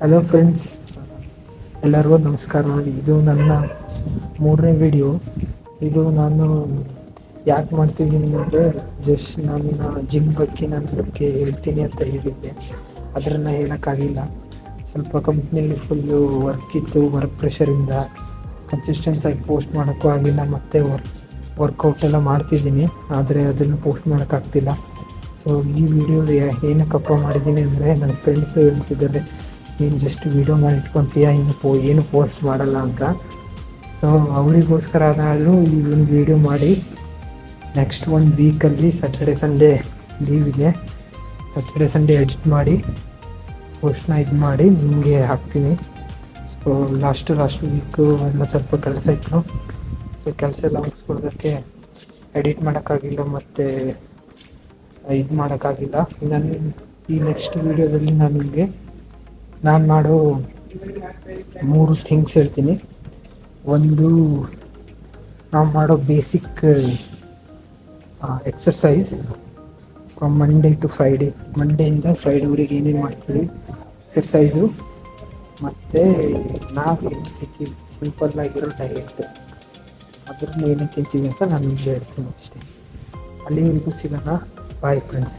Hello friends, ಎಲ್ಲರಿಗೂ ನಮಸ್ಕಾರ. ಇದು ನನ್ನ 3ನೇ ವಿಡಿಯೋ. ಇದು ನಾನು ಯಾಕೆ ಮಾಡ್ತಿದ್ದೀನಿ ಅಂದರೆ, ಜಸ್ಟ್ ನನ್ನ ಜಿಮ್ ಬಗ್ಗೆ ಹೇಳ್ತೀನಿ ಅಂತ ಹೇಳಿದ್ದೆ. ಅದನ್ನು ಹೇಳೋಕ್ಕಾಗಿಲ್ಲ. ಸ್ವಲ್ಪ ಕಂಪ್ನಿಯಲ್ಲಿ ಫುಲ್ಲು ವರ್ಕ್ ಇತ್ತು. ವರ್ಕ್ ಪ್ರೆಷರಿಂದ ಕನ್ಸಿಸ್ಟೆನ್ಸ್ ಆಗಿ ಪೋಸ್ಟ್ ಮಾಡೋಕ್ಕೂ ಆಗಿಲ್ಲ. ಮತ್ತು ವರ್ಕೌಟ್ ಎಲ್ಲ ಮಾಡ್ತಿದ್ದೀನಿ, ಆದರೆ ಅದನ್ನು ಪೋಸ್ಟ್ ಮಾಡೋಕ್ಕಾಗ್ತಿಲ್ಲ. ಸೊ ಈ ವಿಡಿಯೋ ಏನಕ್ಕಪ್ಪ ಮಾಡಿದ್ದೀನಿ ಅಂದರೆ, ನನ್ನ ಫ್ರೆಂಡ್ಸು ಹೇಳ್ತಿದ್ದಾರೆ, ನೀನು ಜಸ್ಟ್ ವೀಡಿಯೋ ಮಾಡಿ ಇಟ್ಕೊತೀಯ, ಏನು ಪೋಸ್ಟ್ ಮಾಡಲ್ಲ ಅಂತ. ಸೊ ಅವರಿಗೋಸ್ಕರ ಅದಾದರೂ ಈ ಒಂದು ವೀಡಿಯೋ ಮಾಡಿ, ನೆಕ್ಸ್ಟ್ 1 ವೀಕಲ್ಲಿ ಸ್ಯಾಟರ್ಡೆ ಸಂಡೇ ಲೀವ್ ಇದೆ. ಸ್ಯಾಟರ್ಡೆ ಸಂಡೇ ಎಡಿಟ್ ಮಾಡಿ ಪೋಸ್ಟ್ನ ಮಾಡಿ ನಿಮಗೆ ಹಾಕ್ತೀನಿ. ಸೊ ಲಾಸ್ಟ್ ವೀಕು ಎಲ್ಲ ಸ್ವಲ್ಪ ಕೆಲಸ ಇತ್ತು. ಸೊ ಕೆಲಸ ಎಲ್ಲ ಮುಗಿಸ್ಕೊಳ್ಳೋದಕ್ಕೆ ಎಡಿಟ್ ಮಾಡೋಕ್ಕಾಗಿಲ್ಲ, ಮತ್ತು ಇದು ಮಾಡೋಕ್ಕಾಗಿಲ್ಲ. ನಾನು ಈ ನೆಕ್ಸ್ಟ್ ವೀಡಿಯೋದಲ್ಲಿ ನಾನು ಮಾಡೋ 3 ಥಿಂಗ್ಸ್ ಹೇಳ್ತೀನಿ. ಒಂದು, ನಾವು ಮಾಡೋ basic exercise from Monday to Friday. ಮಂಡೆಯಿಂದ ಫ್ರೈಡೇವರೆಗೆ ಏನೇನು ಮಾಡ್ತೀವಿ ಎಕ್ಸರ್ಸೈಸು, ಮತ್ತು ನಾವು ಏನು ತಿಂತೀವಿ, ಸಿಂಪಲ್ಲಾಗಿರೋ ಡಯಟ್, ಅದ್ರನ್ನ ಏನೇನು ತಿಂತೀವಿ ಅಂತ ನಾನು ನಿಮಗೆ ಹೇಳ್ತೀನಿ ಅಷ್ಟೇ. ಅಲ್ಲಿವರೆಗೂ ಸಿಗೋಣ. Bye friends.